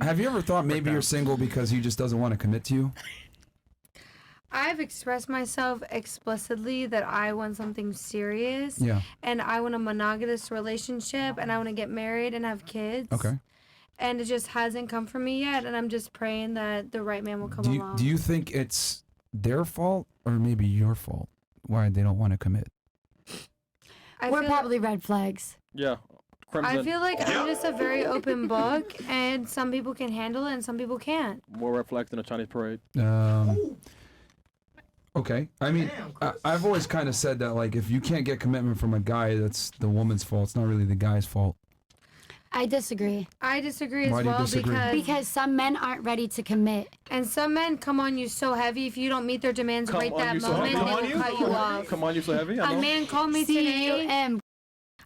Have you ever thought maybe you're single because he just doesn't want to commit to you? I've expressed myself explicitly that I want something serious. Yeah. And I want a monogamous relationship, and I want to get married and have kids. Okay. And it just hasn't come for me yet, and I'm just praying that the right man will come along. Do you think it's their fault or maybe your fault why they don't want to commit? We're probably red flags. Yeah. I feel like I'm just a very open book, and some people can handle it and some people can't. More red flags than a Chinese parade. Okay. I mean, I've always kind of said that, like, if you can't get commitment from a guy, that's the woman's fault. It's not really the guy's fault. I disagree. I disagree Why as do you well disagree? Because some men aren't ready to commit. And some men come on you so heavy, if you don't meet their demands right that moment, they will cut you off. Come on, you so heavy. A man called me today.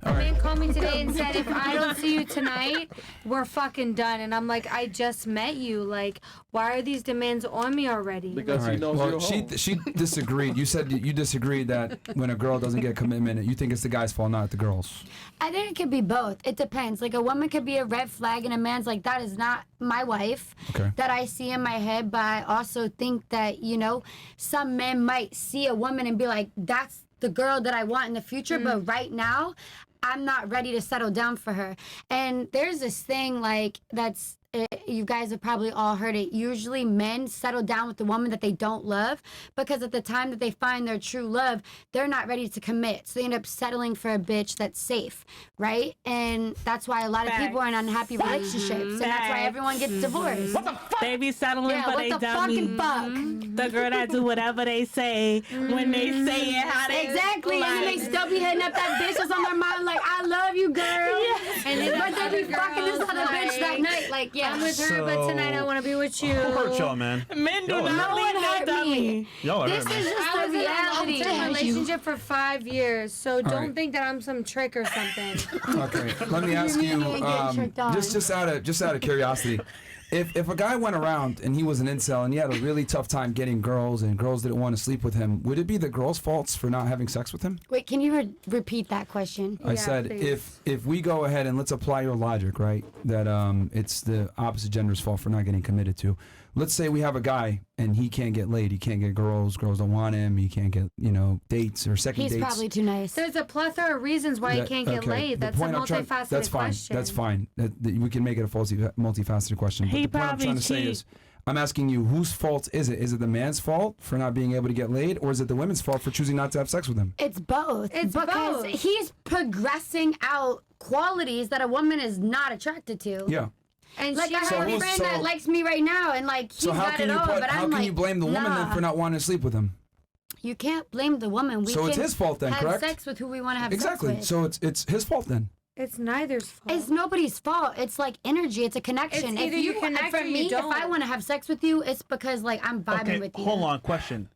A man called me today and said, if I don't see you tonight, we're fucking done. And I'm like, I just met you. Like, why are these demands on me already? Because he knows you're home. She disagreed. You said you disagreed that when a girl doesn't get commitment, you think it's the guy's fault, not the girl's. I think it could be both. It depends. Like, a woman could be a red flag and a man's like, that is not my wife that I see in my head. But I also think that, you know, some men might see a woman and be like, that's the girl that I want in the future. But right now, I'm not ready to settle down for her. And there's this thing, like, that's, you guys have probably all heard it. Usually men settle down with the woman that they don't love because at the time that they find their true love, they're not ready to commit. So they end up settling for a bitch that's safe, right? And that's why a lot of people are in unhappy relationships. And that's why everyone gets divorced. What the fuck? They be settling for they what the dummy. fucking fuck? The girl that do whatever they say when they say it, how they exactly. like. And then they still be hitting up that bitch that's on their mind like, I love you, girl. And then but they be fucking this other bitch that night. Like, yeah. I'm with her, but tonight I want to be with you. Who hurt y'all, man? Men do not leave their dummy. Y'all This is just I the was reality. in a relationship for 5 years, so don't think that I'm some trick or something. Okay, let me ask you, just out of curiosity, if a guy went around and he was an incel and he had a really tough time getting girls and girls didn't want to sleep with him, would it be the girl's faults for not having sex with him? Wait, can you repeat that question? I said, if we go ahead and let's apply your logic, right, that it's the opposite gender's fault for not getting committed to. Let's say we have a guy and he can't get laid, he can't get girls don't want him, he can't get, dates or second dates. He's probably too nice. There's a plethora of reasons why he can't get laid. That's a multifaceted question. That's fine. We can make it a multifaceted question. But the point I'm trying to say is, I'm asking you, whose fault is it? Is it the man's fault for not being able to get laid, or is it the women's fault for choosing not to have sex with him? It's both. It's because both. He's progressing out qualities that a woman is not attracted to. Yeah. And like, I have a friend that likes me right now, and like, he's got it all, but how I'm can you blame the woman then for not wanting to sleep with him? You can't blame the woman. So it's his fault then, correct? Have sex with who we want to have exactly. sex with. So it's his fault then. It's neither's fault. It's nobody's fault. It's like energy. It's a connection. It's either you connect for or you me, don't. if I want to have sex with you, it's because like I'm vibing with you. Hold on, question.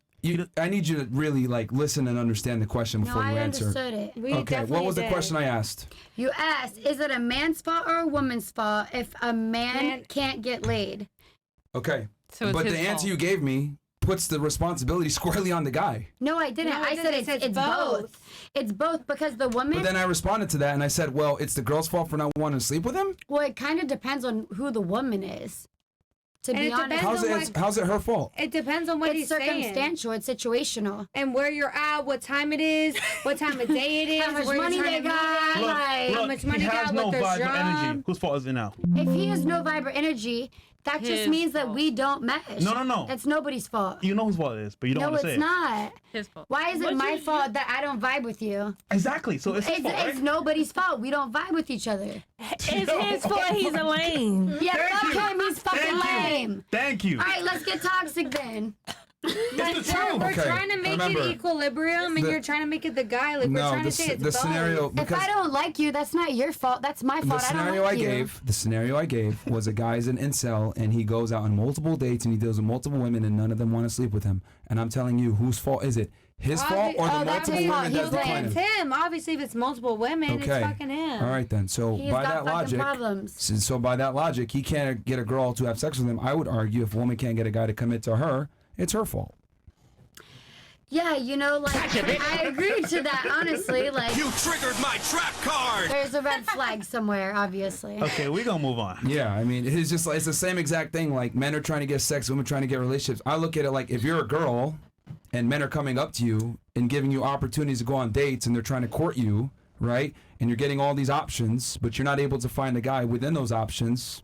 I need you to really like listen and understand the question before you answer. No, I understood it. Okay, what was the question I asked? You asked, is it a man's fault or a woman's fault if a man can't get laid? Okay, so but the answer you gave me puts the responsibility squarely on the guy. No, I didn't. I said it's both. It's both because the woman... But then I responded to that and I said, well, it's the girl's fault for not wanting to sleep with him? Well, it kind of depends on who the woman is. To be honest, how's it her fault? It depends on what he's saying. It's circumstantial. It's situational. And where you're at, what time it is, what time of day it is, how much money they got, how much money they got, what their job. Energy. Whose fault is it now? If he has no vibrant energy, that just means that we don't mesh. No. It's nobody's fault. You know whose fault it is, but you don't want to say it. No, it's not. His fault. Why is it my fault that I don't vibe with you? Exactly. So it's his fault, right? It's nobody's fault. We don't vibe with each other. It's his fault. He's a lame. Yeah, fuck him. He's fucking lame. Thank you. All right, let's get toxic then. We're trying to make it equilibrium, and you're trying to make it the guy. Like we're trying to say it's both. Scenario, if I don't like you, that's not your fault. That's my fault. The scenario I gave was a guy's an incel, and he goes out on multiple dates, and he deals with multiple women, and none of them want to sleep with him. And I'm telling you, whose fault is it? His fault or the multiple women that's declining? It's him. Obviously, if it's multiple women, it's fucking him. All right then. So by that logic, he can't get a girl to have sex with him. I would argue if a woman can't get a guy to commit to her, it's her fault. Yeah, you know, like, I agree to that, honestly. Like, You triggered my trap card! there's a red flag somewhere, obviously. Okay, we gonna move on. Yeah, I mean, it's just like, it's the same exact thing. Like, men are trying to get sex, women trying to get relationships. I look at it like, if you're a girl and men are coming up to you and giving you opportunities to go on dates and they're trying to court you, right? And you're getting all these options, but you're not able to find a guy within those options.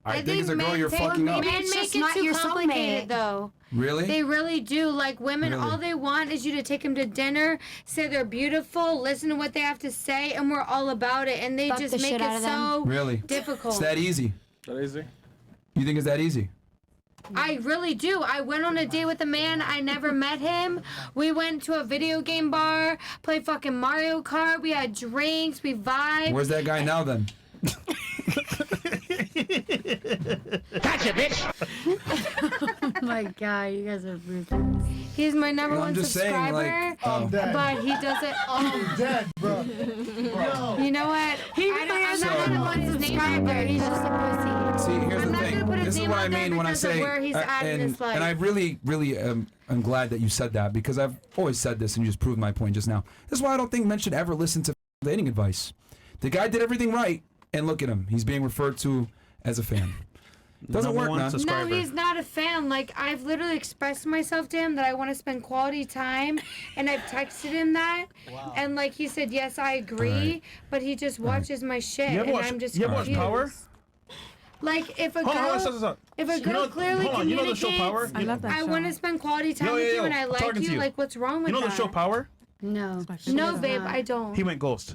I think as a girl, you're fucking up. Men It's make just it not too your complicated, soulmate. though. Really? They really do. Like, women, Really? all they want is you to take them to dinner, say they're beautiful, listen to what they have to say, and we're all about it. And they Fuck just the make shit out it of them. so Really? difficult. It's that easy. That easy? You think it's that easy? I really do. I went on a date with a man. I never met him. We went to a video game bar, played fucking Mario Kart. We had drinks. We vibed. Where's that guy now then? Gotcha, bitch! Oh my god, you guys are ruthless. He's my number No, one I'm just saying, subscriber, like, oh. but he doesn't. I'm dead, bro. You know what? I'm not gonna put his name out there. He's just a pussy. See, here's I'm the not thing. gonna put his This is name what out I there mean when I because of say, where he's at in his life. and I really am glad that you said that, because I've always said this and you just proved my point just now. This is why I don't think men should ever listen to dating advice. The guy did everything right, and look at him. He's being referred to as a fan. Doesn't Number work, one man. No, subscriber. he's not a fan. Like, I've literally expressed myself to him that I want to spend quality time, and I've texted him that, and like he said, yes, I agree, Alright. but he just watches my shit, You ever and watch- I'm just you ever watch confused. Power? Like, if a Hold on, girl, stop. if a girl clearly hold on, you know the communicates, show Power? I love that I show. want to spend quality time with you, and I like talking to you. you. Like, what's wrong with You know that? the show Power? No. No, She's babe, not. I don't. He went ghost.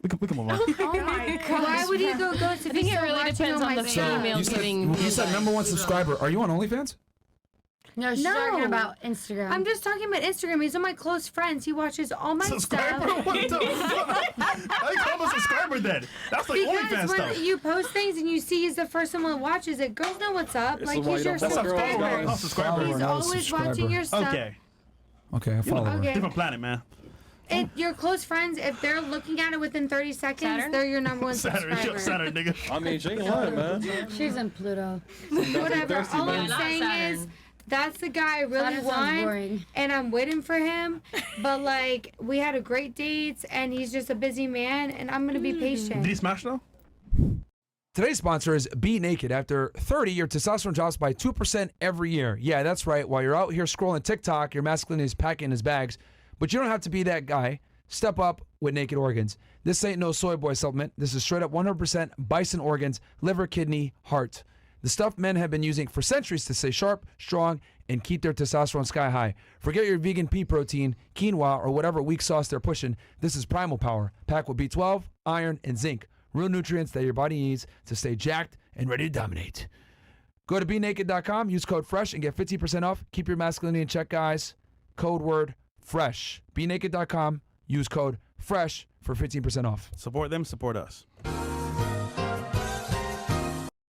We can move on. Oh my god! Why would he go ghost if I think he's it still really watching depends all on my the stuff? female You said, giving you said number one subscriber. Are you on OnlyFans? No, she's No. talking about Instagram. I'm just talking about Instagram. He's one of my close friends. He watches all my Subscriber? stuff. What the fuck? How you call him a subscriber then? That's like OnlyFans Because when stuff. you post things and you see he's the first one that watches it, girls know what's up. This Like, is why he's you your don't fuck girls, subscriber. bro. Oh, subscriber. He's Not a always watching subscriber. your stuff. Okay. Okay, I follow her. Okay. Different planet, man. Your close friends, if they're looking at it within 30 seconds, Saturn? they're your number one Saturn, subscriber. Saturn, nigga. I mean, she ain't lying, man. She's in Pluto. Whatever. Thirsty, All man. I'm Not saying is, Saturn. that's the guy I really Saturn sounds want, boring. and I'm waiting for him. But like, we had a great date, and he's just a busy man, and I'm gonna be patient. Did he smash though? Today's sponsor is Be Naked. After 30, your testosterone drops by 2% every year. Yeah, that's right. While you're out here scrolling TikTok, your masculine is packing his bags. But you don't have to be that guy. Step up with Naked Organs. This ain't no soy boy supplement. This is straight up 100% bison organs, liver, kidney, heart. The stuff men have been using for centuries to stay sharp, strong, and keep their testosterone sky high. Forget your vegan pea protein, quinoa, or whatever weak sauce they're pushing. This is Primal Power, packed with B12, iron, and zinc. Real nutrients that your body needs to stay jacked and ready to dominate. Go to BeNaked.com, use code FRESH, and get 15% off. Keep your masculinity in check, guys. Code word FRESH. BeNaked.com, use code FRESH for 15% off. Support them, support us.